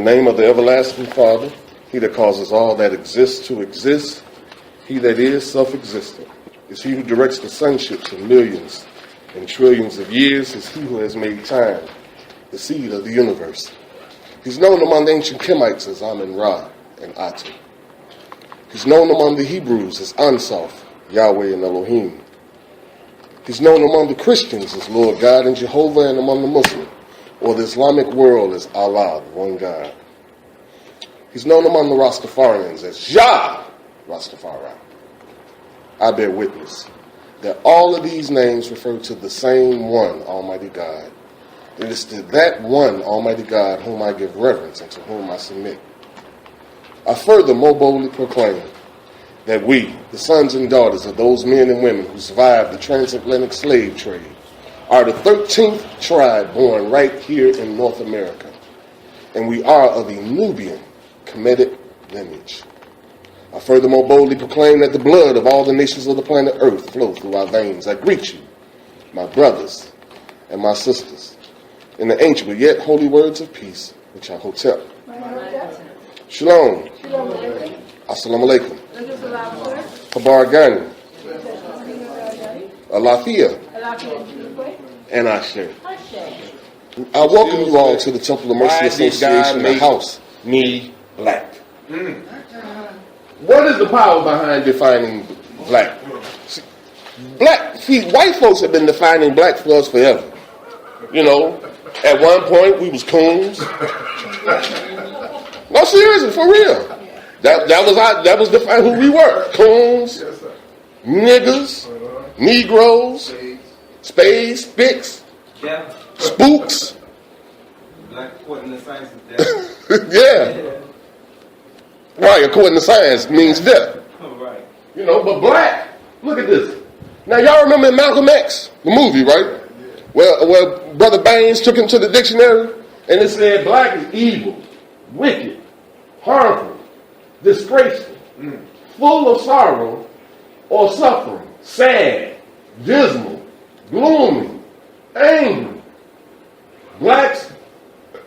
name of the everlasting Father, he that causes all that exists to exist, he that is self-existent, is he who directs the sunships of millions and trillions of years, is he who has made time, the seed of the universe. He's known among the ancient Kemites as Amen-Ra and Atu. He's known among the Hebrews as Ansof, Yahweh and Elohim. He's known among the Christians as Lord God and Jehovah, and among the Muslim or the Islamic world as Allah, the one God. He's known among the Rastafarians as Jah Rastafari. I bear witness that all of these names refer to the same one Almighty God. It is to that one Almighty God whom I give reverence and to whom I submit. I further more boldly proclaim that we, the sons and daughters of those men and women who survived the transatlantic slave trade, are the 13th tribe born right here in North America, and we are of a Nubian Kemetic lineage. I furthermore boldly proclaim that the blood of all the nations of the planet Earth flow through our veins. I greet you, my brothers and my sisters, in the ancient but yet holy words of peace, which are Hotep. Shalom. Assalamu alaikum. Habar Alafia. And Asher. I welcome you all to the Temple of Mercy Association, the house, me, black. What is the power behind defining black? White folks have been defining black for us forever. You know, at one point we was coons. No, seriously, for real. That was defining who we were. Coons, niggas, Negroes, spades, spicks, spooks. Black according to science is death. Yeah. Right, according to science, means death. Right. You know, but black, look at this. Now, y'all remember Malcolm X, the movie, right? Where Brother Baines took him to the dictionary, and it said black is evil, wicked, harmful, disgraceful, full of sorrow or suffering, sad, dismal, gloomy, angry. Blacks,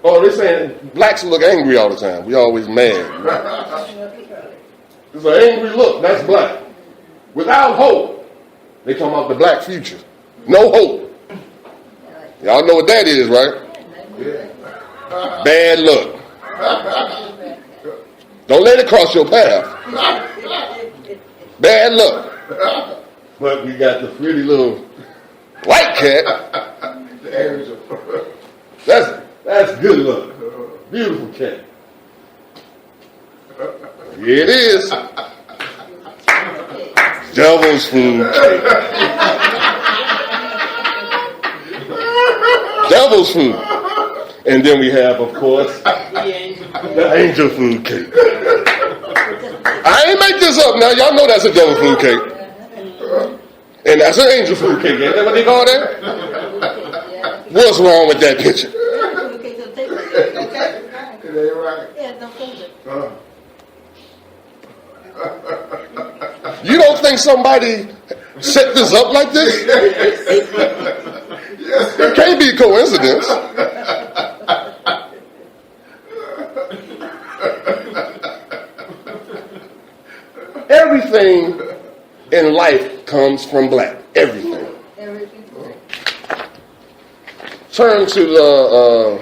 they're saying blacks look angry all the time. We always mad. It's an angry look. That's black. Without hope. They talking about the black future. No hope. Y'all know what that is, right? Bad luck. Don't let it cross your path. Bad luck. But we got the pretty little white cat. That's good luck. Beautiful cat. Here it is. Devil's food cake. Devil's food. And then we have, of course, the angel food cake. I ain't make this up now. Y'all know that's a devil food cake. And that's an angel food cake. Ain't that what they call that? What's wrong with that picture? You don't think somebody set this up like this? It can't be a coincidence. Everything in life comes from black. Everything. Turn to the,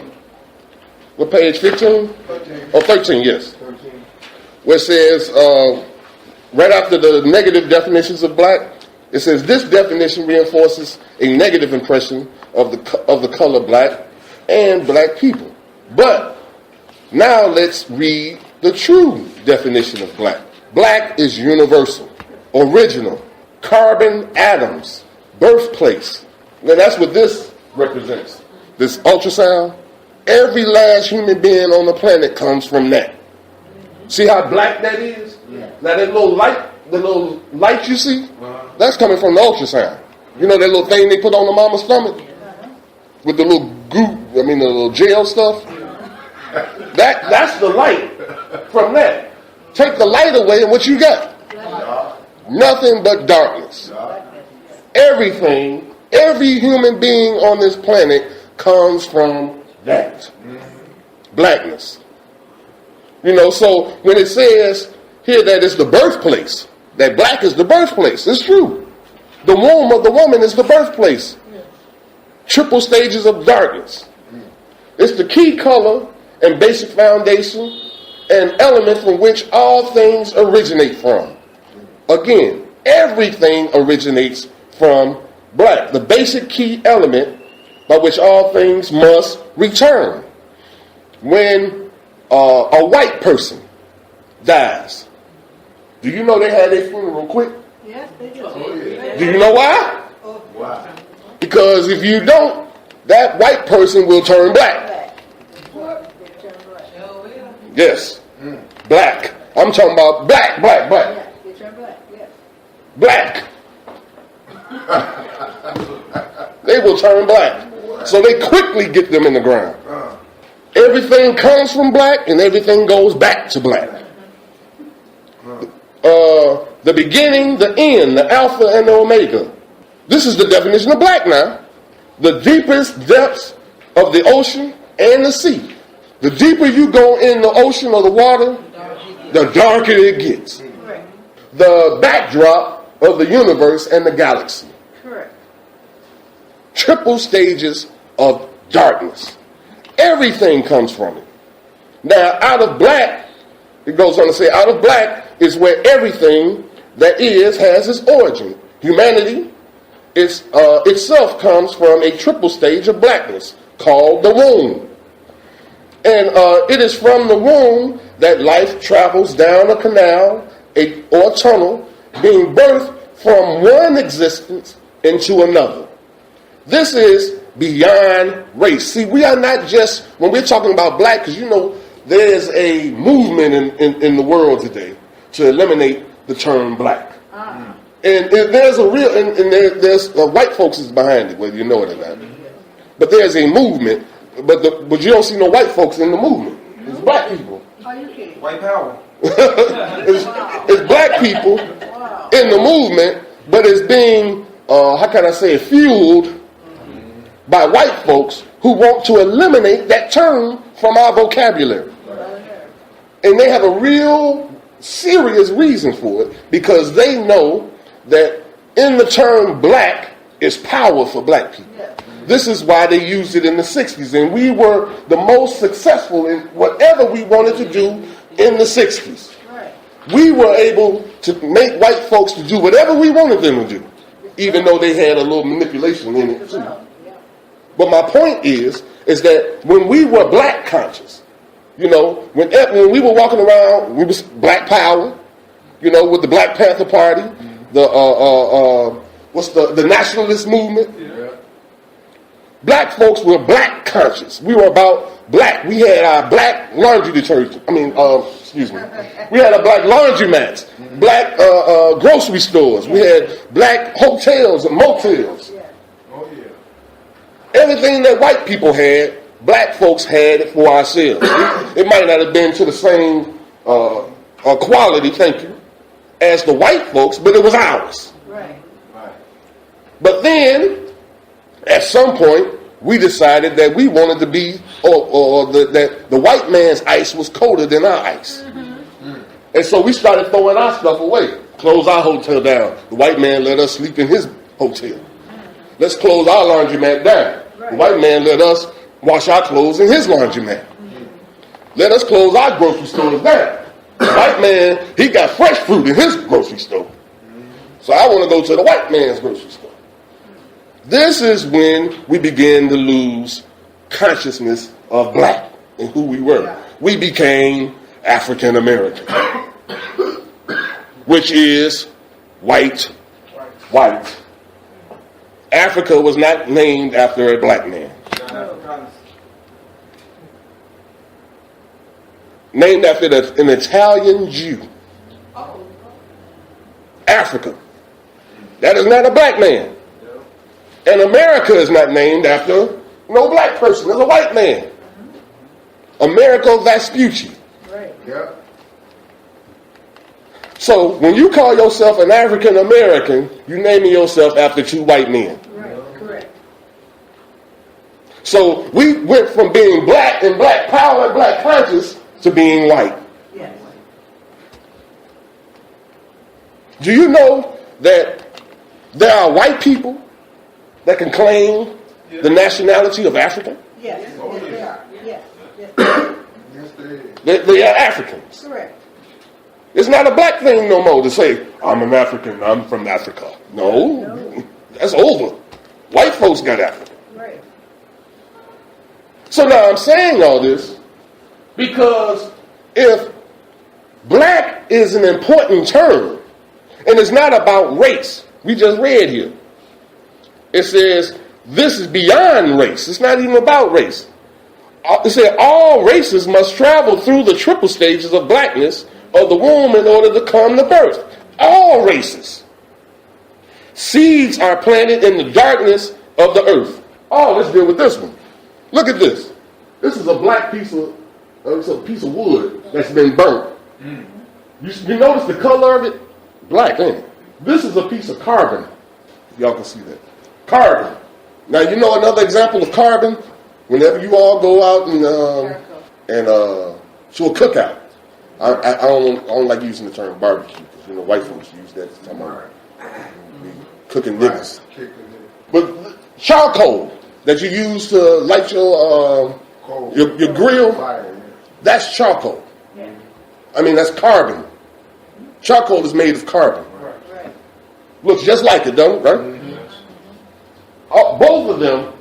what page, 15? 13. Oh, 13, yes. 13. Where it says, right after the negative definitions of black, it says, this definition reinforces a negative impression of the color black and black people. But now let's read the true definition of black. Black is universal, original, carbon atoms, birthplace. Now that's what this represents. This ultrasound, every last human being on the planet comes from that. See how black that is? Yeah. Now that little light, the little light you see, that's coming from the ultrasound. You know that little thing they put on the mama's stomach? With the little the little gel stuff? That's the light from that. Take the light away and what you got? Nothing but darkness. Everything, every human being on this planet comes from that. Blackness. So when it says here that it's the birthplace, that black is the birthplace, it's true. The womb of the woman is the birthplace. Triple stages of darkness. It's the key color and basic foundation and element from which all things originate from. Again, everything originates from black, the basic key element by which all things must return. When a white person dies, do you know they had their funeral quick? Yes, they do. Do you know why? Wow. Because if you don't, that white person will turn black. Yes, black. I'm talking about black. Yeah, they turn black, yes. Black. They will turn black. So they quickly get them in the ground. Everything comes from black and everything goes back to black. The beginning, the end, the alpha and the omega. This is the definition of black now. The deepest depths of the ocean and the sea. The deeper you go in the ocean or the water, the darker it gets. Correct. The backdrop of the universe and the galaxy. Correct. Triple stages of darkness. Everything comes from it. Now, out of black, it goes on to say, out of black is where everything that is has its origin. Humanity itself comes from a triple stage of blackness called the womb. And it is from the womb that life travels down a canal or a tunnel, being birthed from one existence into another. This is beyond race. See, we are not just, when we're talking about black, because there's a movement in the world today to eliminate the term black. And there's a real, and there's white folks is behind it, whether you know it or not. But there's a movement, but you don't see no white folks in the movement. It's black people. Are you kidding? White power. It's black people in the movement, but it's being, how can I say it, fueled by white folks who want to eliminate that term from our vocabulary. And they have a real serious reason for it, because they know that in the term black is power for black people. This is why they used it in the 60s. And we were the most successful in whatever we wanted to do in the 60s. We were able to make white folks to do whatever we wanted them to do, even though they had a little manipulation in it too. But my point is that when we were black conscious, when we were walking around, we was black power, with the Black Panther Party, the nationalist movement. Black folks were black conscious. We were about black. We had our black laundry detergent. We had our black laundromats, black grocery stores. We had black hotels and motels. Everything that white people had, black folks had it for ourselves. It might not have been to the same quality, thank you, as the white folks, but it was ours. Right. But then, at some point, we decided that we wanted to be, that the white man's ice was colder than our ice. And so we started throwing our stuff away. Close our hotel down. The white man let us sleep in his hotel. Let's close our laundromat down. The white man let us wash our clothes in his laundromat. Let us close our grocery stores down. The white man, he got fresh fruit in his grocery store. So I want to go to the white man's grocery store. This is when we began to lose consciousness of black and who we were. We became African American, which is white. Africa was not named after a black man. Named after an Italian Jew. Africa. That is not a black man. And America is not named after no black person. It's a white man. Americo Vespucci. Right. Yeah. So when you call yourself an African American, you're naming yourself after two white men. Right. Correct. So we went from being black and black power and black conscious to being white. Do you know that there are white people that can claim the nationality of African? Yes, yes, they are. Yes, yes, they are. Yes, they is. They are Africans. Correct. It's not a black thing no more to say, I'm an African, I'm from Africa. No, that's over. White folks got Africa. Right. So now I'm saying all this because if black is an important term, and it's not about race, we just read here. It says this is beyond race. It's not even about race. It said all races must travel through the triple stages of blackness of the womb in order to come to birth. All races. Seeds are planted in the darkness of the earth. Oh, let's deal with this one. Look at this. This is a black piece of wood that's been burnt. You notice the color of it? Black, ain't it? This is a piece of carbon. Y'all can see that. Carbon. Now you know another example of carbon? Whenever you all go out and to a cookout. I don't like using the term barbecue because white folks use that to talk about cooking niggas. But charcoal that you use to light your grill, that's charcoal. Yeah. I mean, that's carbon. Charcoal is made of carbon. Right. Looks just like it, don't it? Right? Both of them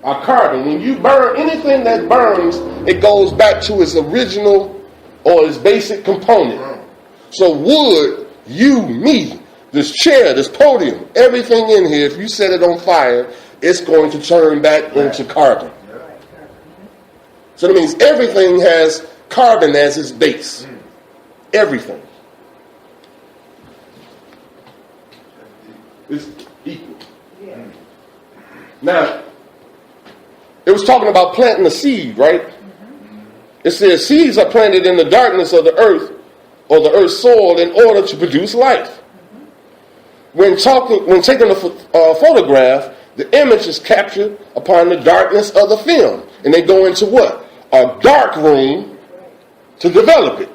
are carbon. When you burn anything that burns, it goes back to its original or its basic component. So wood, you, me, this chair, this podium, everything in here, if you set it on fire, it's going to turn back into carbon. So that means everything has carbon as its base. Everything. It's equal. Yeah. Now, it was talking about planting a seed, right? It says seeds are planted in the darkness of the earth or the earth's soil in order to produce life. When taking a photograph, the image is captured upon the darkness of the film. And they go into what? A dark room to develop it.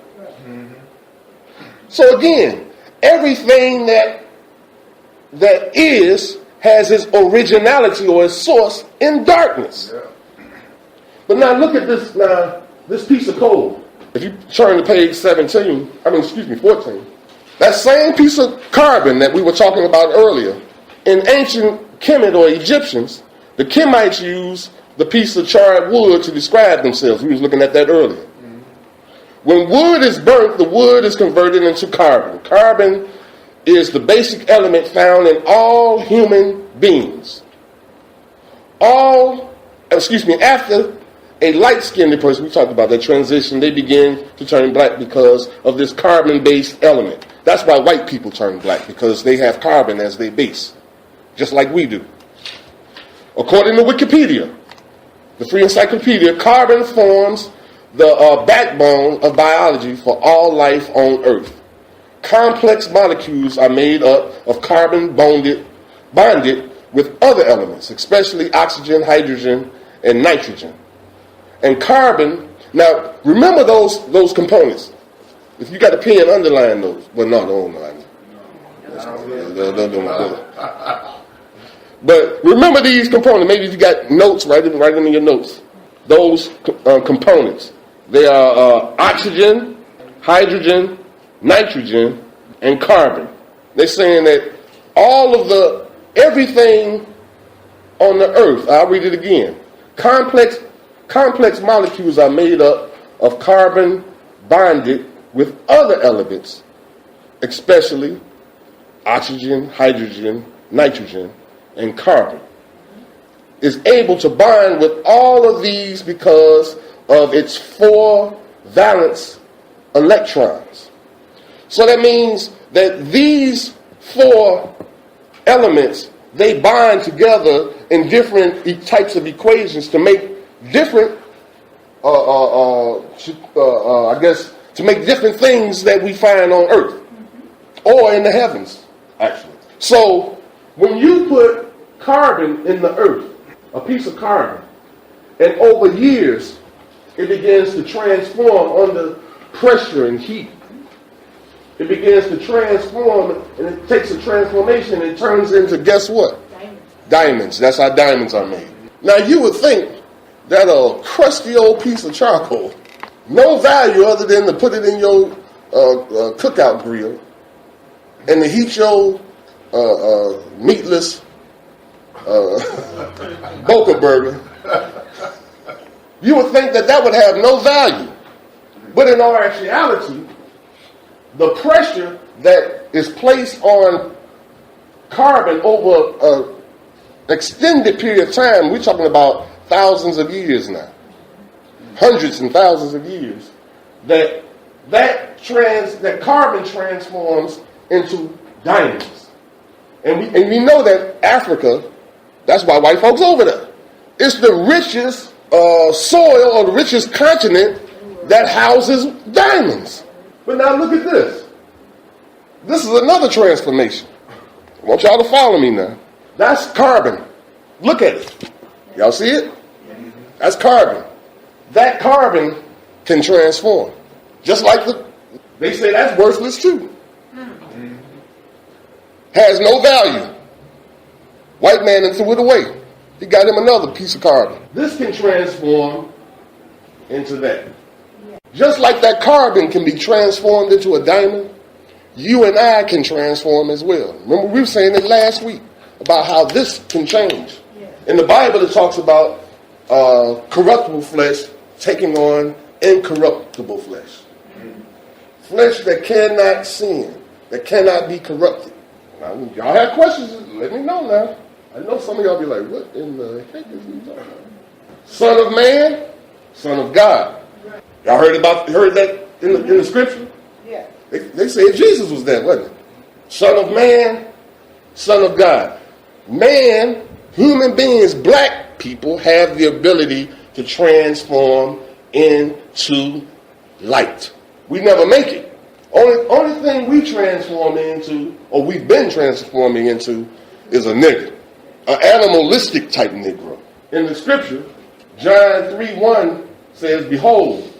So again, everything that is has its originality or its source in darkness. But now look at this this piece of coal. If you turn to page 14, that same piece of carbon that we were talking about earlier, in ancient Kemet or Egyptians, the Kemites used the piece of charred wood to describe themselves. We was looking at that earlier. When wood is burnt, the wood is converted into carbon. Carbon is the basic element found in all human beings. After a light-skinned person, we talked about that transition, they begin to turn black because of this carbon-based element. That's why white people turn black, because they have carbon as their base, just like we do. According to Wikipedia, the free encyclopedia, carbon forms the backbone of biology for all life on Earth. Complex molecules are made up of carbon bonded with other elements, especially oxygen, hydrogen, and nitrogen. And carbon, now remember those components. If you got a pen, underline those. Well, no, don't underline them. But remember these components. Maybe if you got notes, write them in your notes. Those components. They are oxygen, hydrogen, nitrogen, and carbon. They're saying that everything on the earth, I'll read it again. Complex molecules are made up of carbon bonded with other elements, especially oxygen, hydrogen, nitrogen, and carbon. Is able to bond with all of these because of its 4 valence electrons. So that means that these 4 elements, they bind together in different types of equations to make different, to make different things that we find on Earth or in the heavens, actually. So when you put carbon in the earth, a piece of carbon, and over years it begins to transform under pressure and heat, it begins to transform, and it takes a transformation and it turns into, guess what? Diamonds. That's how diamonds are made. Now you would think that a crusty old piece of charcoal, no value other than to put it in your cookout grill and to heat your meatless Boca burger, you would think that that would have no value. But in all actuality, the pressure that is placed on carbon over an extended period of time, we're talking about thousands of years now, hundreds and thousands of years, that carbon transforms into diamonds. And we know that Africa, that's why white folks over there, it's the richest soil or the richest continent that houses diamonds. But now look at this. This is another transformation. I want y'all to follow me now. That's carbon. Look at it. Y'all see it? That's carbon. That carbon can transform. Just like they say that's worthless too. Has no value. White man and threw it away. He got him another piece of carbon. This can transform into that. Just like that carbon can be transformed into a diamond, you and I can transform as well. Remember, we were saying it last week about how this can change. In the Bible, it talks about corruptible flesh taking on incorruptible flesh. Flesh that cannot sin, that cannot be corrupted. Now, y'all have questions, let me know now. I know some of y'all be like, what in the heck is he talking about? Son of man, son of God. Y'all heard that in the scripture? Yeah. They said Jesus was that, wasn't it? Son of man, son of God. Man, human beings, black people have the ability to transform into light. We never make it. Only thing we transform into, or we've been transforming into, is a nigger. An animalistic type Negro. In the scripture, John 3:1 says, behold,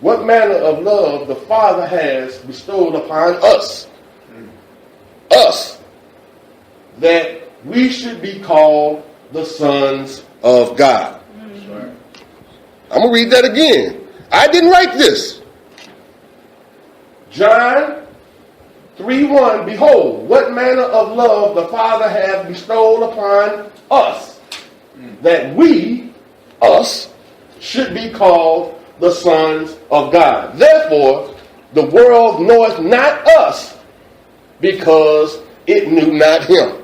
what manner of love the Father has bestowed upon us. Us. That we should be called the sons of God. Right. I'm going to read that again. I didn't write this. John 3:1, behold, what manner of love the Father hath bestowed upon us, that we, us, should be called the sons of God. Therefore, the world knoweth not us, because it knew not him,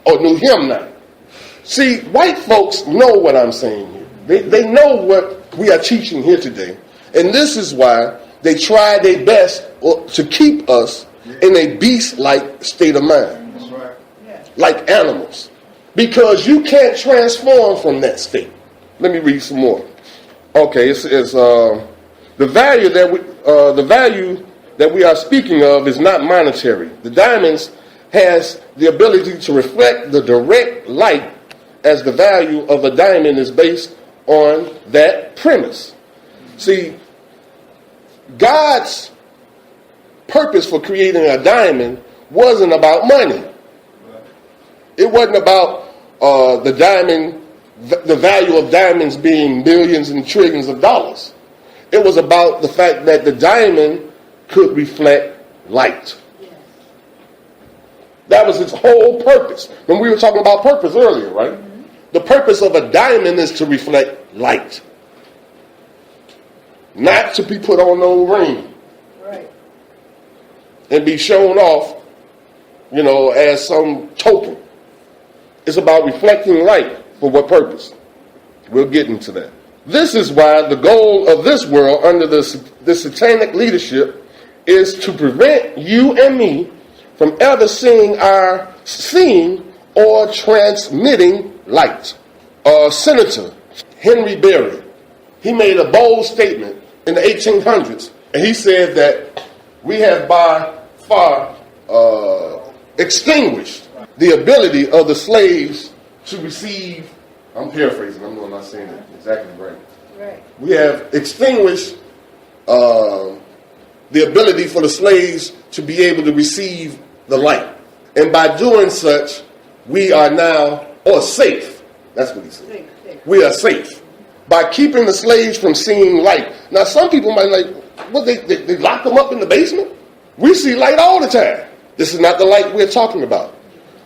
or knew him not. See, white folks know what I'm saying here. They know what we are teaching here today. And this is why they try their best to keep us in a beast-like state of mind. That's right. Like animals. Because you can't transform from that state. Let me read some more. Okay, it's the value that we are speaking of is not monetary. The diamonds has the ability to reflect the direct light, as the value of a diamond is based on that premise. See, God's purpose for creating a diamond wasn't about money. It wasn't about the value of diamonds being millions and trillions of dollars. It was about the fact that the diamond could reflect light. That was its whole purpose. When we were talking about purpose earlier, right? Mm-hmm. The purpose of a diamond is to reflect light. Not to be put on no ring. Right. And be shown off, as some token. It's about reflecting light. For what purpose? We'll get into that. This is why the goal of this world under the satanic leadership is to prevent you and me from ever seeing or transmitting light. Senator Henry Berry, he made a bold statement in the 1800s, and he said that we have by far extinguished the ability of the slaves to receive, I'm paraphrasing, I'm not saying it exactly right. We have extinguished the the ability for the slaves to be able to receive the light. And by doing such, we are now, or safe. That's what he said. Safe. We are safe. By keeping the slaves from seeing light. Now, some people might like, what, they lock them up in the basement? We see light all the time. This is not the light we're talking about.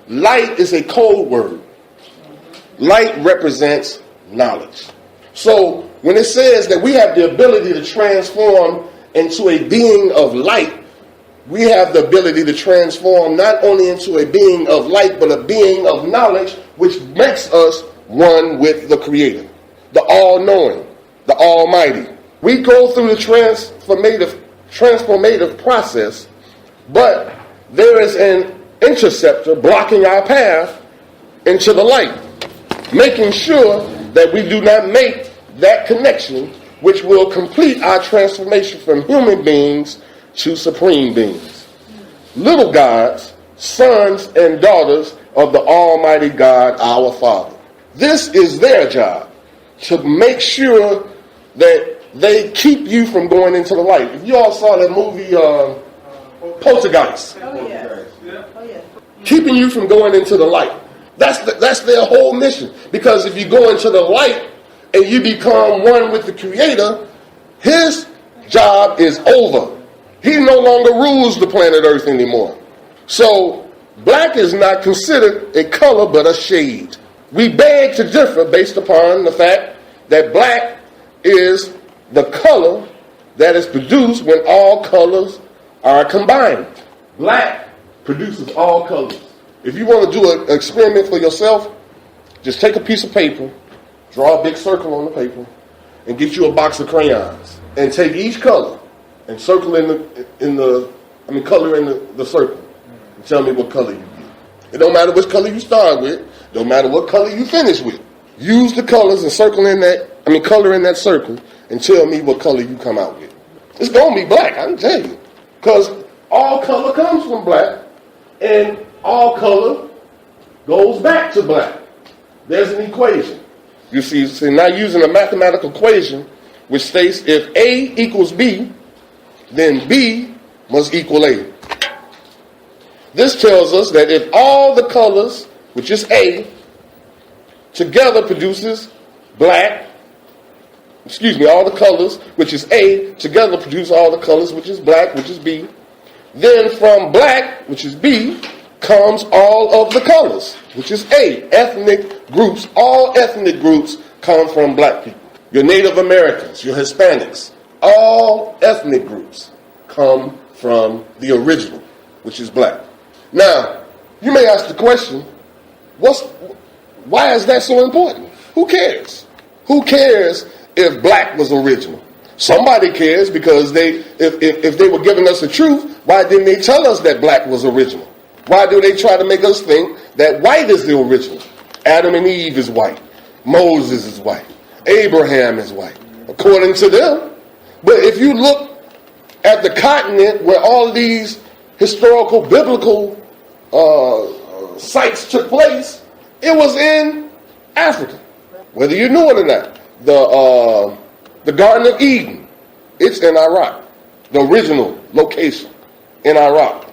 Light is a code word. Light represents knowledge. So when it says that we have the ability to transform into a being of light, we have the ability to transform not only into a being of light, but a being of knowledge, which makes us one with the Creator, the all-knowing, the Almighty. We go through the transformative process, but there is an interceptor blocking our path into the light, making sure that we do not make that connection which will complete our transformation from human beings to supreme beings. Little gods, sons and daughters of the Almighty God, our Father. This is their job, to make sure that they keep you from going into the light. If you all saw that movie, Poltergeist. Oh, yes. Oh, yes. Keeping you from going into the light. That's their whole mission. Because if you go into the light and you become one with the Creator, his job is over. He no longer rules the planet Earth anymore. So, black is not considered a color but a shade. We beg to differ based upon the fact that black is the color that is produced when all colors are combined. Black produces all colors. If you want to do an experiment for yourself, just take a piece of paper, draw a big circle on the paper, and get you a box of crayons, and take each color and circle color in the circle, and tell me what color you get. It don't matter which color you start with, don't matter what color you finish with. Use the colors and color in that circle, and tell me what color you come out with. It's gonna be black, I can tell you, because all color comes from black, and all color goes back to black. There's an equation. You see, now using a mathematical equation which states if A equals B, then B must equal A. This tells us that if all the colors, which is A, together produces black, all the colors, which is A, together produce all the colors, which is black, which is B, then from black, which is B, comes all of the colors, which is A. Ethnic groups, all ethnic groups come from black people. Your Native Americans, your Hispanics, all ethnic groups come from the original, which is black. Now, you may ask the question, why is that so important? Who cares? Who cares if black was original? Somebody cares because if they were giving us the truth, why didn't they tell us that black was original? Why do they try to make us think that white is the original? Adam and Eve is white. Moses is white. Abraham is white, according to them. But if you look at the continent where all these historical, biblical sites took place, it was in Africa, whether you knew it or not. The Garden of Eden, it's in Iraq. The original location in Iraq.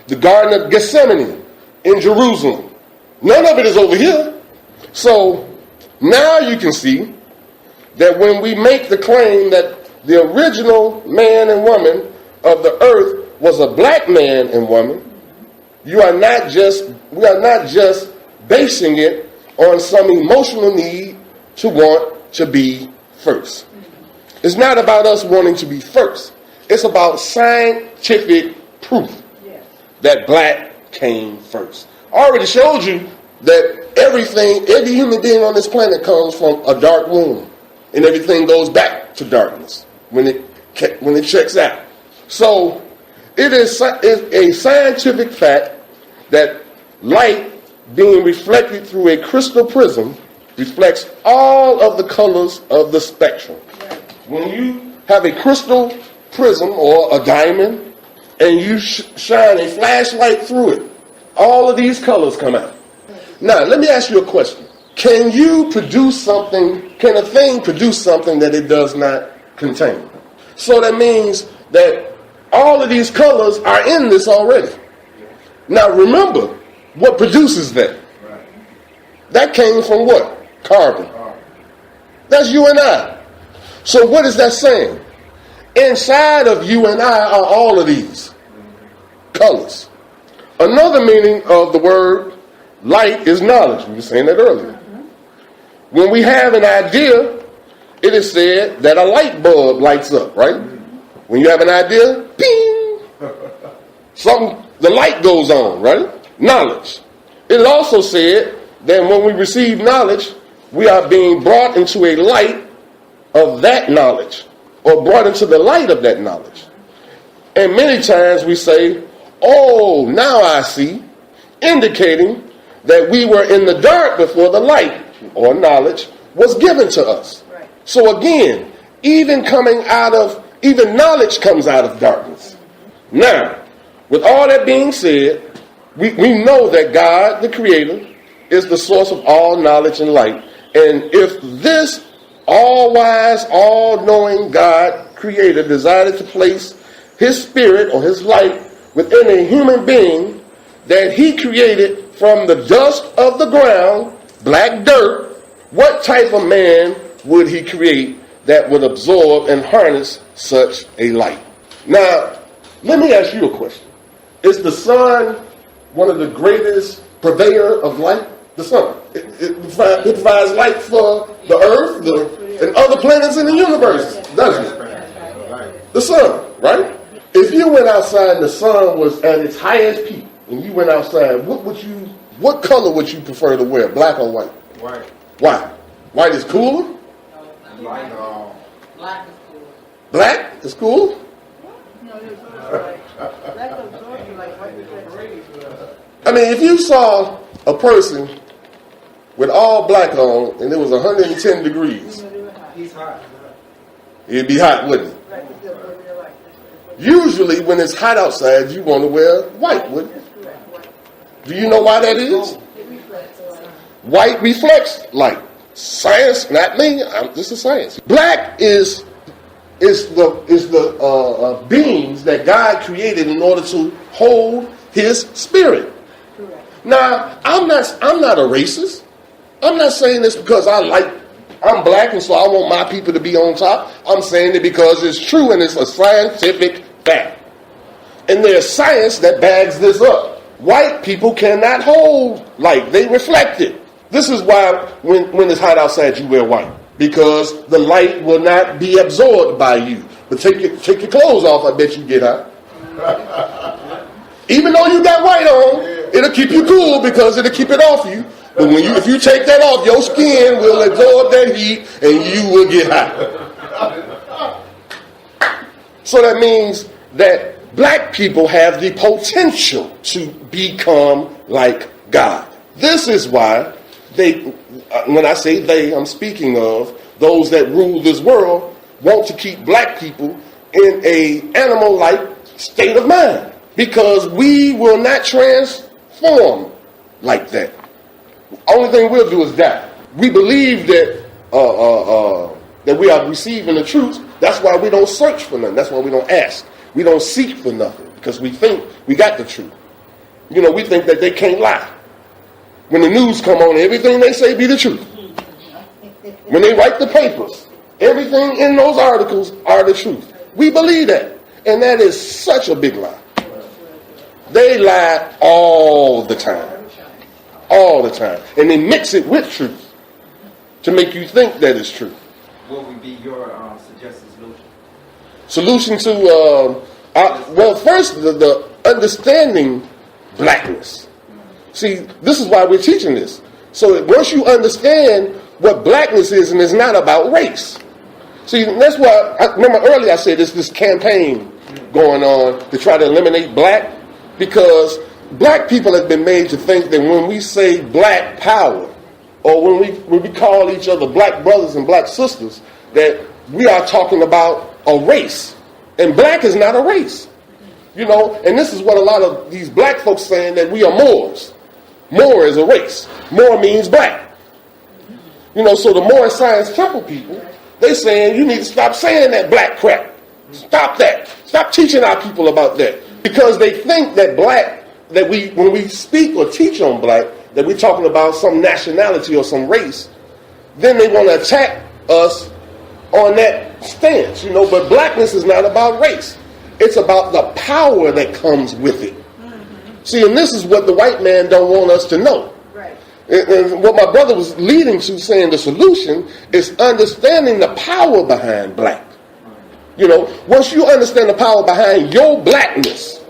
The Garden of Gethsemane in Jerusalem. None of it is over here. So now you can see that when we make the claim that the original man and woman of the earth was a black man and woman, we are not just basing it on some emotional need to want to be first. It's not about us wanting to be first. It's about scientific proof that black came first. I already showed you that every human being on this planet comes from a dark womb, and everything goes back to darkness when it checks out. So it is a scientific fact that light being reflected through a crystal prism reflects all of the colors of the spectrum. When you have a crystal prism or a diamond and you shine a flashlight through it, all of these colors come out. Now, let me ask you a question. Can a thing produce something that it does not contain? So that means that All of these colors are in this already. Now remember, what produces that? That came from what? Carbon. That's you and I. So what is that saying? Inside of you and I are all of these colors. Another meaning of the word light is knowledge. We were saying that earlier. When we have an idea, it is said that a light bulb lights up, right? When you have an idea, ping, the light goes on, right? Knowledge. It is also said that when we receive knowledge, we are being brought into a light of that knowledge, or brought into the light of that knowledge. And many times we say, oh, now I see, indicating that we were in the dark before the light, or knowledge, was given to us. Right. So again, even knowledge comes out of darkness. Now, with all that being said, we know that God, the Creator, is the source of all knowledge and light. And if this all-wise, all-knowing God, Creator, decided to place His Spirit or His light within a human being that He created from the dust of the ground, black dirt, what type of man would He create that would absorb and harness such a light? Now, let me ask you a question. Is the sun one of the greatest purveyor of light? The sun. It provides light for the earth and other planets in the universe, doesn't it? The sun, right? If you went outside and the sun was at its highest peak, and you went outside, what color would you prefer to wear, black or white? White. Why? White is cooler? Black. Black is cool. Black is cool? No, it's right. Black absorbs you like white reflects. I mean, if you saw a person with all black on and it was 110 degrees, He's hot. it'd be hot, wouldn't it? Right, it's still put real light. Usually when it's hot outside, you want to wear white, wouldn't you? That's correct. White. Do you know why that is? It reflects the light. White reflects light. Science, not me. This is science. Black is the beings that God created in order to hold His Spirit. Correct. Now, I'm not a racist. I'm not saying this because I'm black and so I want my people to be on top. I'm saying it because it's true and it's a scientific fact. And there's science that bags this up. White people cannot hold light. They reflect it. This is why when it's hot outside, you wear white. Because the light will not be absorbed by you. But take your clothes off, I bet you get hot. Even though you got white on, it'll keep you cool because it'll keep it off you. But if you take that off, your skin will absorb that heat and you will get hot. So that means that black people have the potential to become like God. This is why when I say they, I'm speaking of those that rule this world, want to keep black people in a animal-like state of mind. Because we will not transform like that. Only thing we'll do is die. We believe that that we are receiving the truth. That's why we don't search for nothing. That's why we don't ask. We don't seek for nothing because we think we got the truth. We think that they can't lie. When the news come on, everything they say be the truth. When they write the papers, everything in those articles are the truth. We believe that. And that is such a big lie. They lie all the time. All the time. And they mix it with truth to make you think that it's true. What would be your suggested solution? Solution to, first, the understanding blackness. See, this is why we're teaching this. So once you understand what blackness is, and it's not about race. See, that's why, remember earlier I said there's this campaign going on to try to eliminate black, because black people have been made to think that when we say black power, or when we call each other black brothers and black sisters, that we are talking about a race. And black is not a race. And this is what a lot of these black folks saying, that we are Moors. Moor is a race. Moor means black. So the Moor Science Temple people, they saying you need to stop saying that black crap. Stop that. Stop teaching our people about that. Because they think that when we speak or teach on black, that we're talking about some nationality or some race, then they want to attack us on that stance, but blackness is not about race. It's about the power that comes with it. See, and this is what the white man don't want us to know. Right. And what my brother was leading to, saying the solution is understanding the power behind black. Once you understand the power behind your blackness,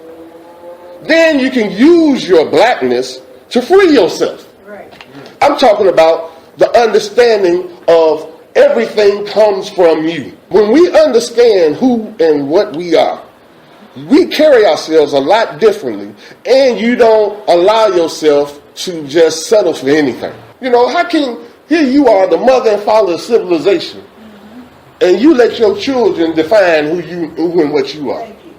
then you can use your blackness to free yourself. Right. I'm talking about the understanding of everything comes from you. When we understand who and what we are, we carry ourselves a lot differently, and you don't allow yourself to just settle for anything. How can, here you are, the mother and father of civilization, and you let your children define who and what you are. Thank you.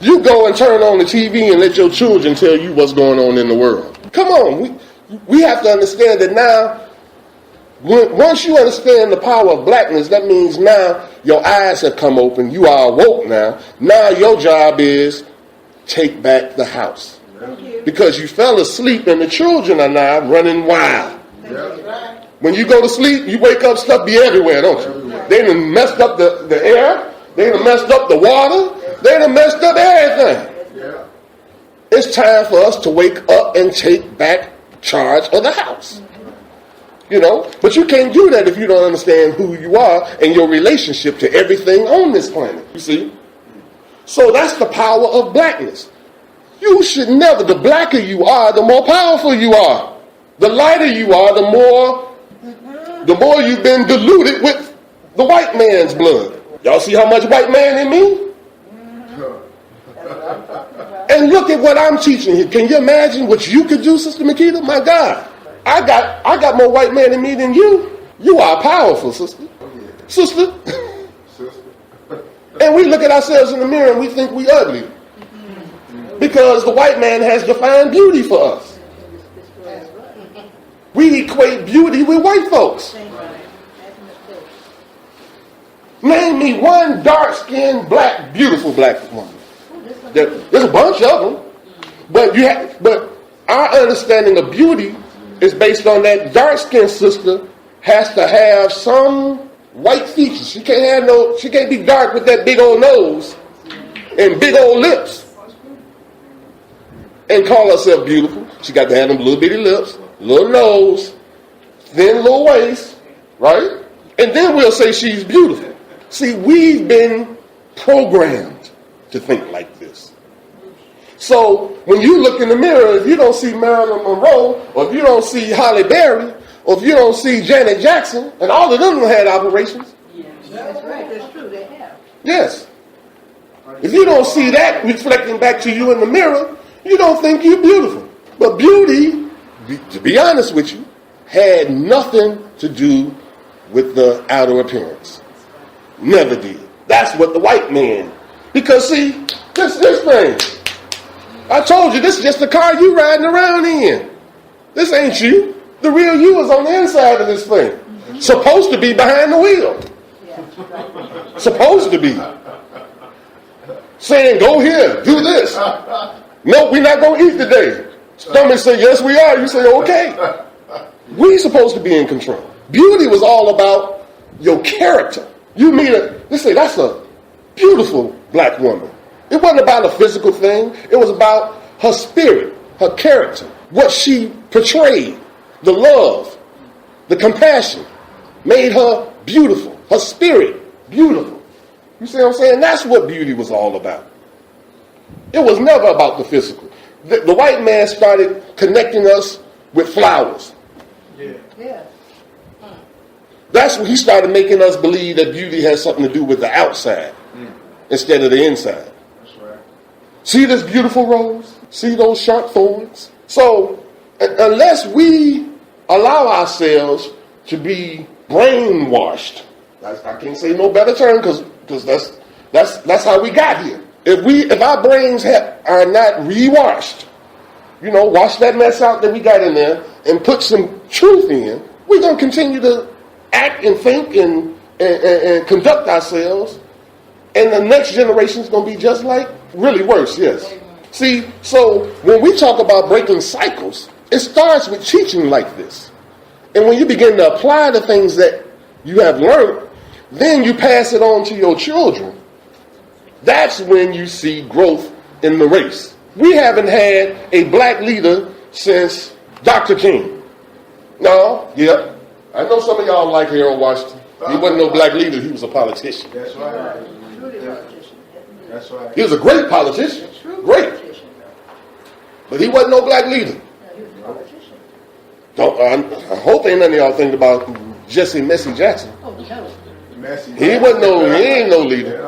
You go and turn on the TV and let your children tell you what's going on in the world. Come on, we have to understand that now. Once you understand the power of blackness, that means now your eyes have come open. You are awoke now. Now your job is take back the house. Thank you. Because you fell asleep and the children are now running wild. Right. When you go to sleep, you wake up, stuff be everywhere, don't you? They done messed up the air. They done messed up the water. They done messed up everything. Yeah. It's time for us to wake up and take back charge of the house. But you can't do that if you don't understand who you are and your relationship to everything on this planet. You see? So that's the power of blackness. You should never, the blacker you are, the more powerful you are. The lighter you are, the more you've been diluted with the white man's blood. Y'all see how much white man in me? And look at what I'm teaching here. Can you imagine what you could do, Sister Makita? My God. I got more white man in me than you. You are powerful, sister. Sister. And we look at ourselves in the mirror and we think we ugly. Because the white man has defined beauty for us. We equate beauty with white folks. Name me one dark-skinned, beautiful black woman. There's a bunch of them. But our understanding of beauty is based on that dark-skinned sister has to have some white features. She can't be dark with that big old nose and big old lips and call herself beautiful. She got to have them little bitty lips, little nose, thin little waist, right? And then we'll say she's beautiful. See, we've been programmed to think like this. So when you look in the mirror, if you don't see Marilyn Monroe, or if you don't see Halle Berry, or if you don't see Janet Jackson, and all of them had operations. That's right. That's true. They have. Yes. If you don't see that reflecting back to you in the mirror, you don't think you're beautiful. But beauty, to be honest with you, had nothing to do with the outer appearance. Never did. That's what the white man. Because see, this thing. I told you, this is just the car you riding around in. This ain't you. The real you is on the inside of this thing. Supposed to be behind the wheel. Yeah. Supposed to be. Saying, go here, do this. No, we're not going to eat today. Stomach say, yes, we are. You say, okay. We supposed to be in control. Beauty was all about your character. You meet they say, that's a beautiful black woman. It wasn't about a physical thing. It was about her spirit, her character, what she portrayed, the love, the compassion, made her beautiful, her spirit beautiful. You see what I'm saying? That's what beauty was all about. It was never about the physical. The white man started connecting us with flowers. Yeah. That's when he started making us believe that beauty has something to do with the outside instead of the inside. That's right. See this beautiful rose? See those sharp thorns? So, unless we allow ourselves to be brainwashed, I can't say no better term because that's how we got here. If our brains are not rewashed, wash that mess out that we got in there and put some truth in, we're going to continue to act and think and conduct ourselves And the next generation is going to be just like, really worse, yes. See, so when we talk about breaking cycles, it starts with teaching like this. And when you begin to apply the things that you have learned, then you pass it on to your children. That's when you see growth in the race. We haven't had a black leader since Dr. King. No, yeah. I know some of y'all like Harold Washington. He wasn't no black leader, he was a politician. That's right. That's right. He was a great politician. Great. But he wasn't no black leader. I hope ain't none of y'all think about Jesse Messy Jackson. Oh, no. Messy. He ain't no leader.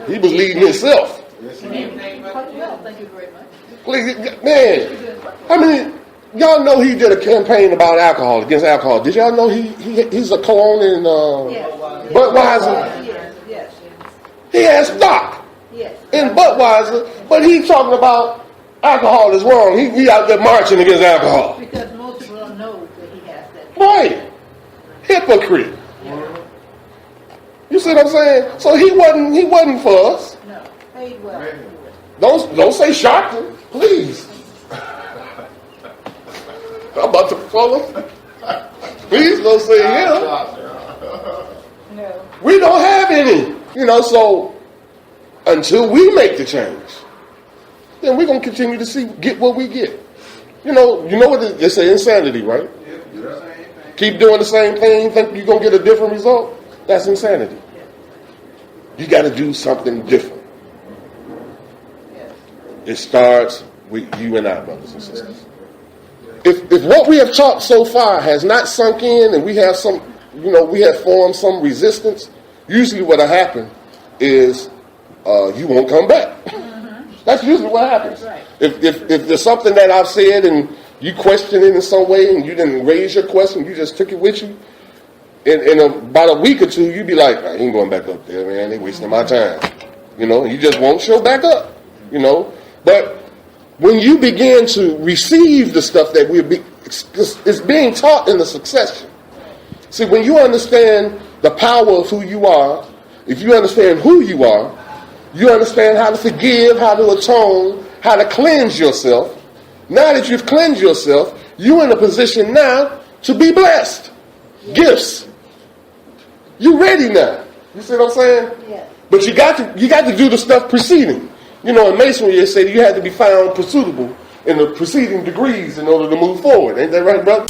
He was leading himself. Yes, he Thank you very much. Please, man, I mean, y'all know he did a campaign about alcohol, against alcohol. Did y'all know he's a co-owner in Budweiser? Yes. He has stock Yes. in Budweiser, but he's talking about alcohol is wrong. He out there marching against alcohol. Because most people don't know that he has that. Right. Hypocrite. You see what I'm saying? So he wasn't for us. No. Paid well. Don't say Sharpton, please. I'm about to follow. Please don't say him. No. We don't have any. So until we make the change, then we're going to continue to get what we get. You know what they say, insanity, right? Keep doing the same thing, think you're going to get a different result? That's insanity. You got to do something different. It starts with you and I, brothers and sisters. If what we have taught so far has not sunk in and we have we have formed some resistance, usually what'll happen is you won't come back. That's usually what happens. Right. If there's something that I've said and you question it in some way and you didn't raise your question, you just took it with you, in about a week or two, you'd be like, I ain't going back up there, man. They wasting my time. You just won't show back up. But when you begin to receive the stuff that it's being taught in the succession. See, when you understand the power of who you are, if you understand who you are, you understand how to forgive, how to atone, how to cleanse yourself. Now that you've cleansed yourself, you're in a position now to be blessed. Gifts. You're ready now. You see what I'm saying? Yes. But you got to do the stuff preceding. In Masonry, they say you had to be found pursuitable in the preceding degrees in order to move forward. Ain't that right, brother?